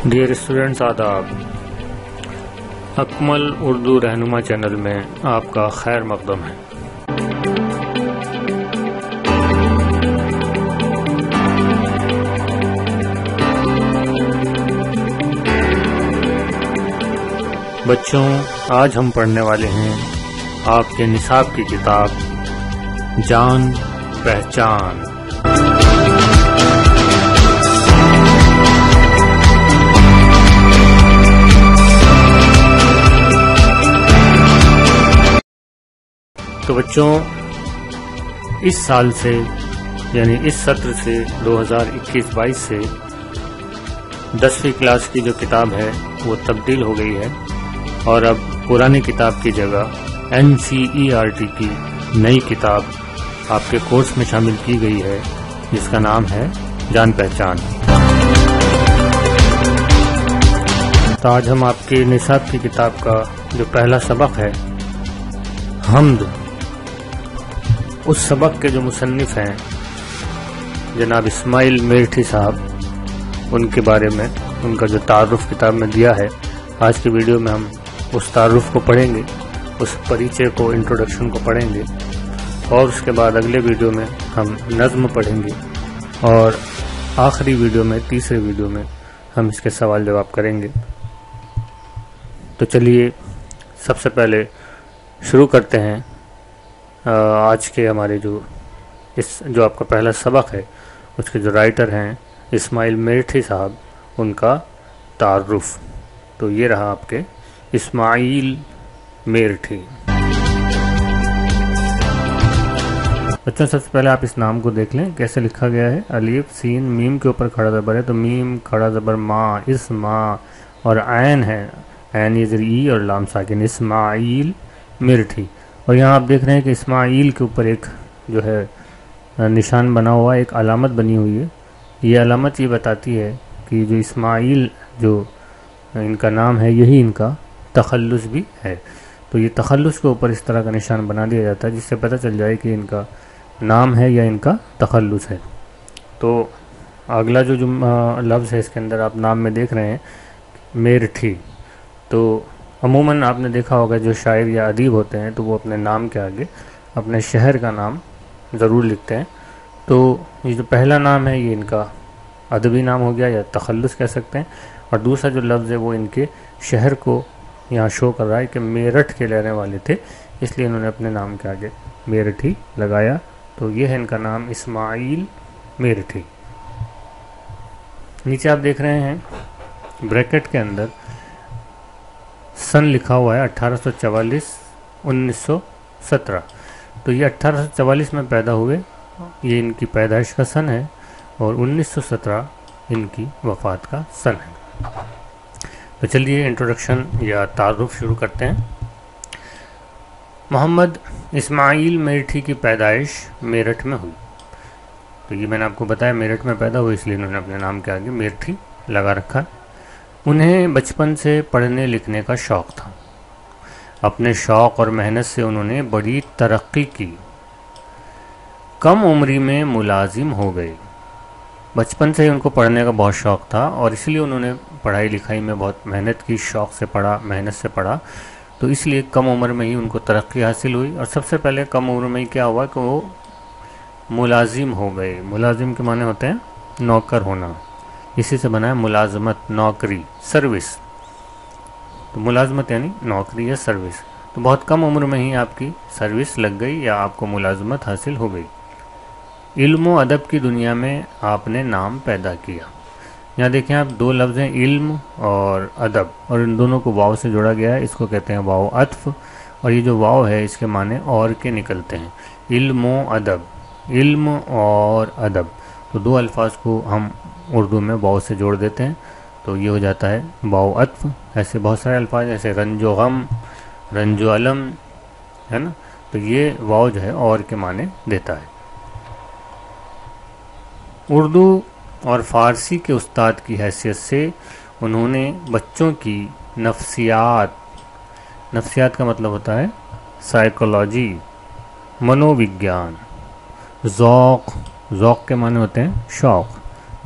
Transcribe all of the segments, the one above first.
Dear students, آداب۔ اکمل اردو رہنما channel میں آپ کا خیر مقدم ہے۔ بچوں، آج ہم پڑھنے والے ہیں آپ کے نصاب کی کتاب جان پہچان۔ تو بچوں، اس سال سے یعنی اس سطر سے 2021-22 سے 10ویں کلاس کی جو کتاب ہے وہ تبدیل ہو گئی ہے اور اب پرانی کتاب کی جگہ NCERT کی نئی کتاب آپ کے کورس میں شامل کی گئی ہے، جس کا نام ہے جان پہچان۔ تو آج ہم آپ کے نصاب کی کتاب کا جو پہلا سبق ہے حمد، اس سبق کے جو مصنف ہیں جناب اسماعیل میرٹھی صاحب، ان کے بارے میں ان کا جو تعارف کتاب میں دیا ہے، آج کی ویڈیو میں ہم اس تعارف کو پڑھیں گے، اس پریچے کو، انٹروڈکشن کو پڑھیں گے، اور اس کے بعد اگلے ویڈیو میں ہم نظم پڑھیں گے، اور آخری ویڈیو میں، تیسرے ویڈیو میں ہم اس کے سوال جواب کریں گے۔ تو چلیے سب سے پہلے شروع کرتے ہیں آج کے ہمارے جو آپ کا پہلا سبق ہے، اس کے جو رائٹر ہیں اسماعیل میرٹھی صاحب، ان کا تعارف۔ تو یہ رہا آپ کے اسماعیل میرٹھی۔ بچوں، سب سے پہلے آپ اس نام کو دیکھ لیں کیسے لکھا گیا ہے۔ الف سین میم کے اوپر کھڑا زبر ہے، تو میم کھڑا زبر ماں، اس ماں، اور عین ہے، عین یہ ای اور لام ساکن، اسماعیل میرٹھی۔ اور یہاں آپ دیکھ رہے ہیں کہ اسماعیل کے اوپر ایک جو ہے نشان بنا ہوا، ایک علامت بنی ہوئی ہے۔ یہ علامت یہ بتاتی ہے کہ جو اسماعیل جو ان کا نام ہے، یہی ان کا تخلص بھی ہے۔ تو یہ تخلص کے اوپر اس طرح کا نشان بنا دیا جاتا ہے، جس سے پتہ چل جائے کہ ان کا نام ہے یا ان کا تخلص ہے۔ تو اگلا جو لفظ ہے اس کے اندر آپ نام میں دیکھ رہے ہیں میرٹھی۔ تو عموماً آپ نے دیکھا ہوگا جو شاعر یا ادیب ہوتے ہیں تو وہ اپنے نام کے آگے اپنے شہر کا نام ضرور لکھتے ہیں۔ تو یہ جو پہلا نام ہے یہ ان کا ادبی نام ہو گیا یا تخلص کہہ سکتے ہیں، اور دوسرا جو لفظ ہے وہ ان کے شہر کو یہاں شو کر رہا ہے کہ میرٹھ کے رہنے والے تھے، اس لیے انہوں نے اپنے نام کے آگے میرٹھی لگایا۔ تو یہ ہے ان کا نام اسماعیل میرٹھی۔ نیچے آپ دیکھ رہے ہیں بریکٹ کے اندر سن لکھا ہوا ہے 1844 1917۔ تو یہ 1844 میں پیدا ہوئے، یہ ان کی پیدائش کا سن ہے، اور 1917 ان کی وفات کا سن ہے۔ تو چلیے انٹروڈکشن یا تعارف شروع کرتے ہیں۔ محمد اسماعیل میرٹھی کی پیدائش میرٹھ میں ہوئی۔ تو یہ میں نے آپ کو بتایا میرٹھ میں پیدا ہوئی، اس لیے انہوں نے اپنے نام کے آگے میرٹھی لگا رکھا۔ انہیں بچپن سے پڑھنے لکھنے کا شوق تھا۔ اپنے شوق اور محنت سے انہوں نے بڑی ترقی کی، کم عمری میں ملازم ہو گئے۔ بچپن سے ہی ان کو پڑھنے کا بہت شوق تھا، اور اس لیے انہوں نے پڑھائی لکھائی میں بہت محنت کی، شوق سے پڑھا، محنت سے پڑھا، تو اس لیے کم عمر میں ہی ان کو ترقی حاصل ہوئی۔ اور سب سے پہلے کم عمر میں ہی کیا ہوا کہ وہ ملازم ہو گئے۔ ملازم کے معنی ہوتے ہیں نوکر ہونا، اسی سے بنا ہے ملازمت، نوکری، سروس۔ تو ملازمت یعنی نوکری یا سروس۔ تو بہت کم عمر میں ہی آپ کی سروس لگ گئی یا آپ کو ملازمت حاصل ہو گئی۔ علم و ادب کی دنیا میں آپ نے نام پیدا کیا۔ یہاں دیکھیں آپ، دو لفظ ہیں، علم اور ادب، اور ان دونوں کو واو سے جوڑا گیا ہے، اس کو کہتے ہیں واو عطف، اور یہ جو واو ہے اس کے معنی اور کے نکلتے ہیں، علم و ادب، علم اور ادب۔ تو دو الفاظ کو ہم اردو میں واو سے جوڑ دیتے ہیں، تو یہ ہو جاتا ہے واو عطف۔ ایسے بہت سارے الفاظ جیسے رنج و غم، رنج و علم، ہے نا، تو یہ واو جو ہے اور کے معنی دیتا ہے۔ اردو اور فارسی کے استاد کی حیثیت سے انہوں نے بچوں کی نفسیات کا مطلب ہوتا ہے سائیکولوجی، منووگیان، ذوق کے معنی ہوتے ہیں شوق،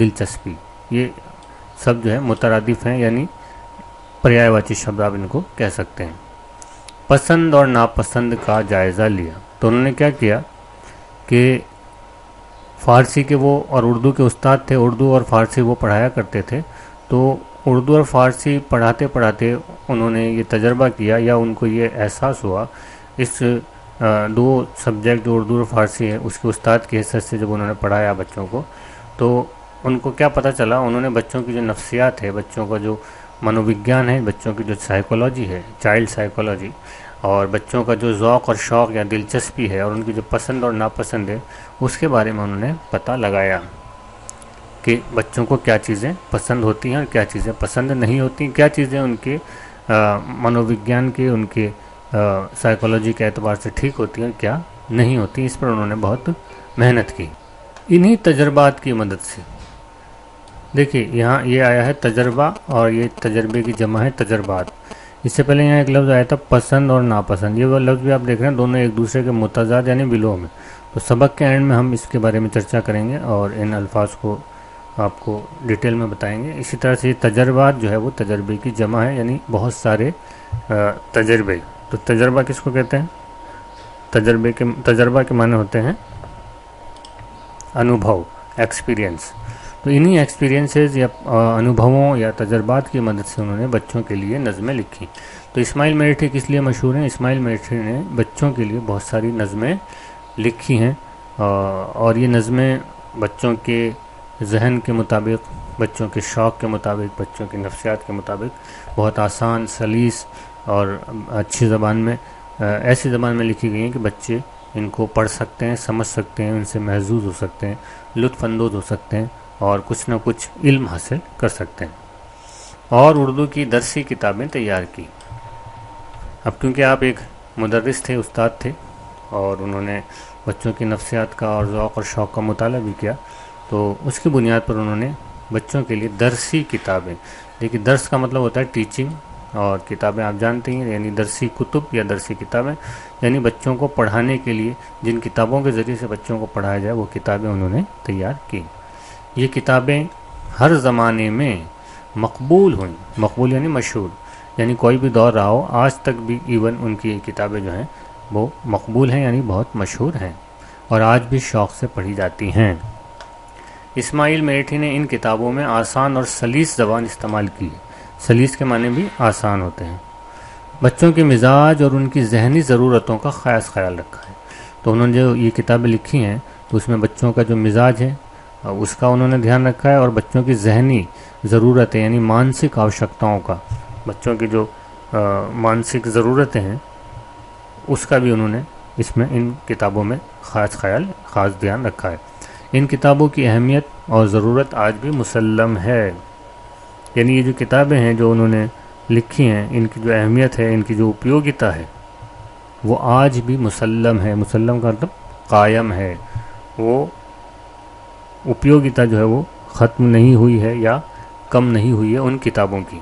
دلچسپی، یہ सब जो है मुतरादिफ हैं, यानी पर्यायवाची शब्द आप इनको कह सकते हैं। पसंद और नापसंद का जायज़ा लिया, तो उन्होंने क्या किया कि फ़ारसी के वो और उर्दू के उस्ताद थे, उर्दू और फ़ारसी वो पढ़ाया करते थे, तो उर्दू और फ़ारसी पढ़ाते पढ़ाते उन्होंने ये तजर्बा किया या उनको ये एहसास हुआ, इस दो सब्जेक्ट जो उर्दू और फ़ारसी है उसके उस्ताद की हैसियत से जब उन्होंने पढ़ाया बच्चों को, तो उनको क्या पता चला, उन्होंने बच्चों की जो नफ्सियात है, बच्चों का जो मनोविज्ञान है, बच्चों की जो साइकोलॉजी है, चाइल्ड साइकोलॉजी, और बच्चों का जो ज़ौक़ और शौक़ या दिलचस्पी है और उनकी जो पसंद और नापसंद है, उसके बारे में उन्होंने पता लगाया कि बच्चों को क्या चीज़ें पसंद होती हैं और क्या चीज़ें पसंद नहीं होती, क्या चीज़ें उनके मनोविज्ञान के, उनके साइकोलॉजी के एतबार से ठीक होती हैं और क्या नहीं होती। इस पर उन्होंने बहुत मेहनत की। इन्हीं तजर्बात की मदद से, देखिए यहाँ ये आया है तजर्बा और ये तजर्बे की जमा है तजर्बात। इससे पहले यहाँ एक लफ्ज़ आया था पसंद और नापसंद, ये वो लफ्ज़ भी आप देख रहे हैं दोनों एक दूसरे के मुतज़ाद यानी विलोम में। तो सबक के एंड में हम इसके बारे में चर्चा करेंगे और इन अल्फाज को आपको डिटेल में बताएंगे। इसी तरह से तजर्बात जो है वो तजर्बे की जमा है, यानी बहुत सारे तजर्बे। तो तजर्बा किसको कहते हैं? तजर्बा के माने होते हैं अनुभव, एक्सपीरियंस। तो इन्हीं एक्सपीरियंसेस या अनुभवों या तजर्बात की मदद से उन्होंने बच्चों के लिए नज़में लिखी। तो इस्माइल मेरठी किस लिए मशहूर हैं? इस्माइल मेरठी ने बच्चों के लिए बहुत सारी नज़में लिखी हैं और ये नज़में बच्चों के जहन के मुताबिक, बच्चों के शौक़ के मुताबिक, बच्चों की नफ्सियात के मुताबिक बहुत आसान, सलीस और अच्छी ज़बान में, ऐसी ज़बान में लिखी गई हैं कि बच्चे इनको पढ़ सकते हैं, समझ सकते हैं, उनसे महजूज हो सकते हैं, लुत्फ़अंदोज़ हो सकते हैं और कुछ ना कुछ इल्म हासिल कर सकते हैं। और उर्दू की दरसी किताबें तैयार की। अब क्योंकि आप एक मुदर्रिस थे, उस्ताद थे और उन्होंने बच्चों की नफ्सियात का और ज़ौक़ और शौक़ का मुताला भी किया, तो उसकी बुनियाद पर उन्होंने बच्चों के लिए दरसी किताबें, देखिए दर्स का मतलब होता है टीचिंग और किताबें आप जानते हैं, यानी दरसी कुतुब या दरसी किताबें, यानी बच्चों को पढ़ाने के लिए जिन किताबों के ज़रिए से बच्चों को पढ़ाया जाए वो किताबें उन्होंने तैयार की। ये किताबें हर ज़माने में मकबूल हुई, मकबूल यानी मशहूर, यानी कोई भी दौर रहा हो, आज तक भी इवन उनकी किताबें जो हैं वो मकबूल हैं, यानी बहुत मशहूर हैं और आज भी शौक़ से पढ़ी जाती हैं। इस्माइल मेरठी ने इन किताबों में आसान और सलीस ज़बान इस्तेमाल की। सलीस के माने भी आसान होते हैं। बच्चों के मिजाज और उनकी जहनी ज़रूरतों का ख़ास ख्याल रखा है। तो उन्होंने जो ये किताबें लिखी हैं तो उसमें बच्चों का जो मिजाज है उसका उन्होंने ध्यान रखा है और बच्चों की जहनी ज़रूरतें यानी मानसिक आवश्यकताओं का, बच्चों की जो मानसिक ज़रूरतें हैं उसका भी उन्होंने इसमें इन किताबों में ख़ास ख्याल, ख़ास ध्यान रखा है। इन किताबों की अहमियत और ज़रूरत आज भी मुसल्लम है, यानी ये जो किताबें हैं जो उन्होंने लिखी हैं, इनकी जो अहमियत है, इनकी जो उपयोगिता है वो आज भी मुसल्लम है। मुसल्लम का मतलब कायम है, वो उपयोगिता जो है वो ख़त्म नहीं हुई है या कम नहीं हुई है उन किताबों की।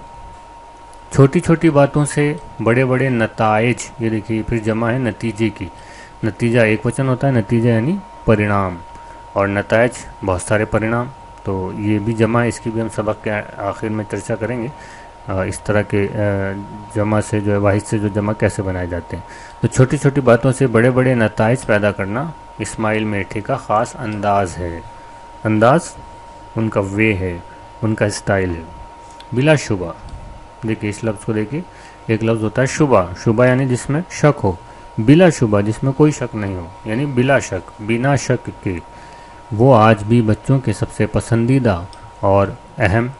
छोटी छोटी बातों से बड़े बड़े नताइज, ये देखिए फिर जमा है नतीजे की। नतीजा एक वचन होता है, नतीजा यानी परिणाम, और नताइज बहुत सारे परिणाम। तो ये भी जमा है, इसकी भी हम सबक के आखिर में चर्चा करेंगे। इस तरह के जमा से जो है, वाहिद से जो जमा कैसे बनाए जाते हैं। तो छोटी छोटी बातों से बड़े बड़े नताइज पैदा करना इस्माइल मेरठी का ख़ास अंदाज़ है। अंदाज़ उनका वे है, उनका स्टाइल है। बिला शुबा, देखिए इस लफ्ज़ को देखिए, एक लफ्ज़ होता है शुबा, शुबा यानी जिसमें शक हो, बिला शुबा जिसमें कोई शक नहीं हो, यानी बिला शक, बिना शक के। वो आज भी बच्चों के सबसे पसंदीदा और अहम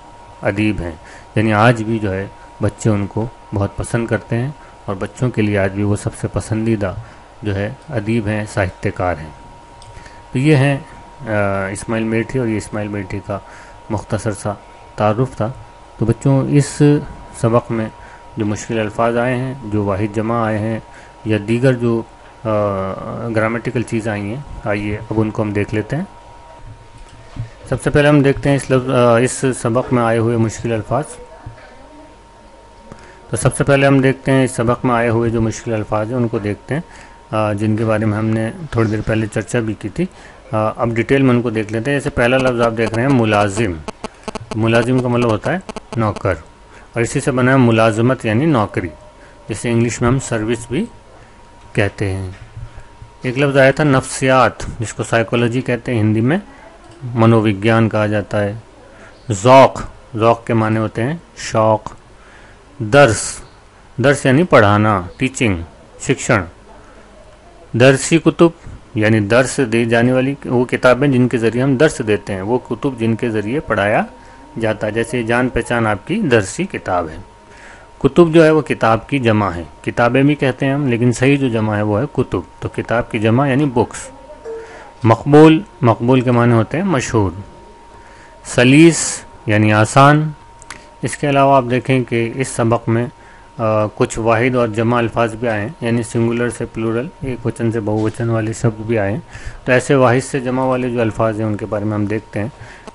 अदीब हैं, यानी आज भी जो है बच्चे उनको बहुत पसंद करते हैं और बच्चों के लिए आज भी वो सबसे पसंदीदा जो है अदीब हैं, साहित्यकार हैं। तो ये हैं इस्माइल मेरठी, और ये इस्माइल मेरठी का मुख्तसर सा तारुफ था। तो बच्चों इस सबक में जो मुश्किल अल्फाज आए हैं, जो वाहिद जमा आए हैं या दीगर जो ग्रामेटिकल चीज़ आई हैं, आइए अब उनको हम देख लेते हैं। सबसे पहले हम देखते हैं इस सबक में आए हुए मुश्किल अल्फाज। तो सबसे पहले हम देखते हैं इस सबक में आए हुए जो मुश्किल अल्फाज हैं उनको देखते हैं, जिनके बारे में हमने थोड़ी देर पहले चर्चा भी की थी। अब डिटेल में उनको देख लेते हैं। जैसे पहला लफ्ज़ आप देख रहे हैं मुलाजिम। मुलाजिम का मतलब होता है नौकर, और इसी से बना है मुलाजमत यानी नौकरी, जिसे इंग्लिश में हम सर्विस भी कहते हैं। एक लफ्ज़ आया था नफ्सियात, जिसको साइकोलॉजी कहते हैं, हिंदी में मनोविज्ञान कहा जाता है। ज़ौक़, ज़ौक़ के माने होते हैं शौक़। दर्स, दर्स यानी पढ़ाना, टीचिंग, शिक्षण। दरसी कुतुब यानी दर्स दी जाने वाली वो किताबें जिनके ज़रिए हम दर्स देते हैं, वो कुतुब जिनके ज़रिए पढ़ाया जाता है। जैसे जान पहचान आपकी दरसी किताब है। कुतुब जो है वो किताब की जमा है, किताबें भी कहते हैं हम, लेकिन सही जो जमा है वो है कुतुब। तो किताब की जमा यानी बुक्स। मकबूल, मकबूल के माने होते हैं मशहूर। सलीस यानी आसान। इसके अलावा आप देखें कि इस सबक में कुछ वाहिद और जमा अल्फाज भी आए हैं, यानी सिंगुलर से प्लूरल, एक वचन से बहुवचन वाले शब्द भी आए हैं। तो ऐसे वाहिद से जमा वाले जो अल्फाज हैं उनके बारे में हम देखते हैं।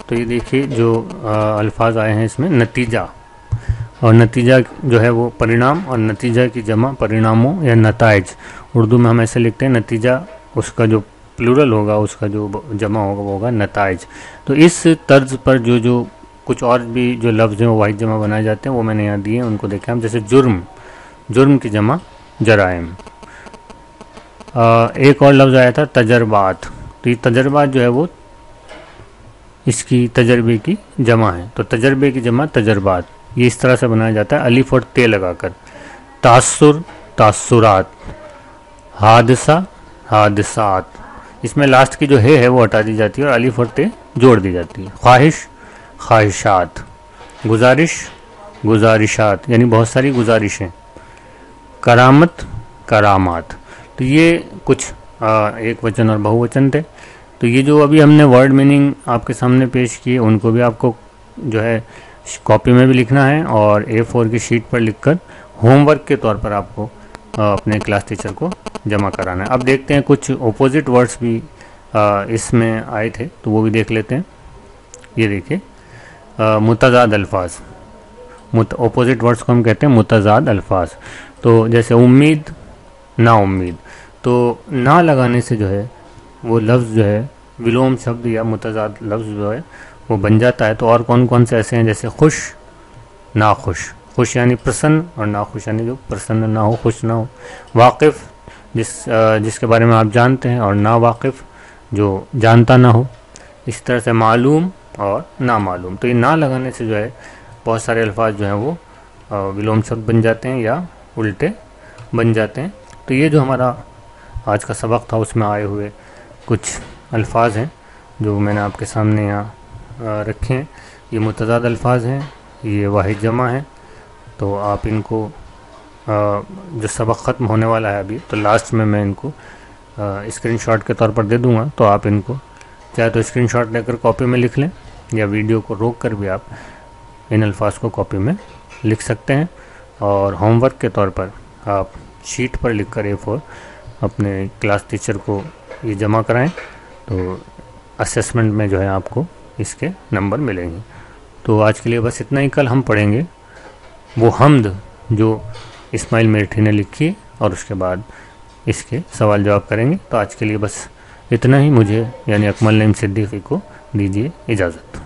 तो ये देखिए जो अल्फाज आए हैं इसमें, नतीजा, और नतीजा जो है वो परिणाम, और नतीजा की जमा परिणामों या नताइज। उर्दू में हम ऐसे लिखते हैं, नतीजा उसका जो प्लूरल होगा, उसका जो जमा होगा वो होगा नताइज। तो इस तर्ज पर जो कुछ और भी जो लफ्ज़ हैं वो वाहिद जमा बनाए जाते हैं, वो मैंने यहाँ दिए हैं, उनको देखें हम। जैसे जुर्म, जुर्म की जमा जराइम। एक और लफ्ज़ आया था तजर्बात। तो ये तजर्बात जो है वो इसकी तजर्बे की जमा है। तो तजर्बे की जमा तजर्बात, ये इस तरह से बनाया जाता है अलिफ और ते लगाकर। तासुर, तासुरात। हादसा, हादसात। इसमें लास्ट की जो है वो हटा दी जाती है और अलिफ और ते जोड़ दी जाती है। ख्वाहिश, ख्वाहिशात। गुजारिश, गुजारिशात, यानी बहुत सारी गुजारिशें। करामत, करामात। तो ये कुछ एक वचन और बहुवचन थे। तो ये जो अभी हमने वर्ड मीनिंग आपके सामने पेश किए, उनको भी आपको जो है कॉपी में भी लिखना है और A4 की शीट पर लिखकर होमवर्क के तौर पर आपको अपने क्लास टीचर को जमा कराना है। अब देखते हैं कुछ ऑपोजिट वर्ड्स भी इसमें आए थे, तो वो भी देख लेते हैं। ये देखिए मुतज़ाद अल्फाज, ऑपोजिट वर्ड्स को हम कहते हैं मुतज़ाद अल्फाज। तो जैसे उम्मीद, ना उम्मीद। तो ना लगाने से जो है वो लफ्ज़ जो है विलोम शब्द या मुतज़ाद लफ्ज़ जो है वो बन जाता है। तो और कौन कौन से ऐसे हैं, जैसे खुश, ना खुश। खुश यानी प्रसन्न, और ना खुश यानी जो प्रसन्न ना हो, खुश ना हो। वाकिफ़, जिसके बारे में आप जानते हैं, और ना वाकिफ़, जो जानता ना हो। इस तरह से मालूम और ना मालूम। तो ये ना लगाने से जो है बहुत सारे अल्फाज जो हैं वो विलोम शब्द बन जाते हैं या उल्टे बन जाते हैं। तो ये जो हमारा आज का सबक था उसमें आए हुए कुछ अल्फाज हैं जो मैंने आपके सामने यहाँ रखे हैं। ये मुतज़ाद अल्फाज हैं, ये वाहिद जमा है। तो आप इनको जो सबक ख़त्म होने वाला है अभी, तो लास्ट में मैं इनको स्क्रीनशॉट के तौर पर दे दूँगा। तो आप इनको चाहे तो स्क्रीनशॉट लेकर कॉपी में लिख लें, या वीडियो को रोक कर भी आप इन अल्फाज को कॉपी में लिख सकते हैं। और होमवर्क के तौर पर आप शीट पर लिखकर A4 अपने क्लास टीचर को ये जमा कराएं, तो असेसमेंट में जो है आपको इसके नंबर मिलेंगे। तो आज के लिए बस इतना ही। कल हम पढ़ेंगे वो हम्द जो इस्माइल मेरठी ने लिखी, और उसके बाद इसके सवाल जवाब करेंगे। तो आज के लिए बस इतना ही। मुझे यानी अकमल नईम सिद्दीकी को दीजिए इजाज़त।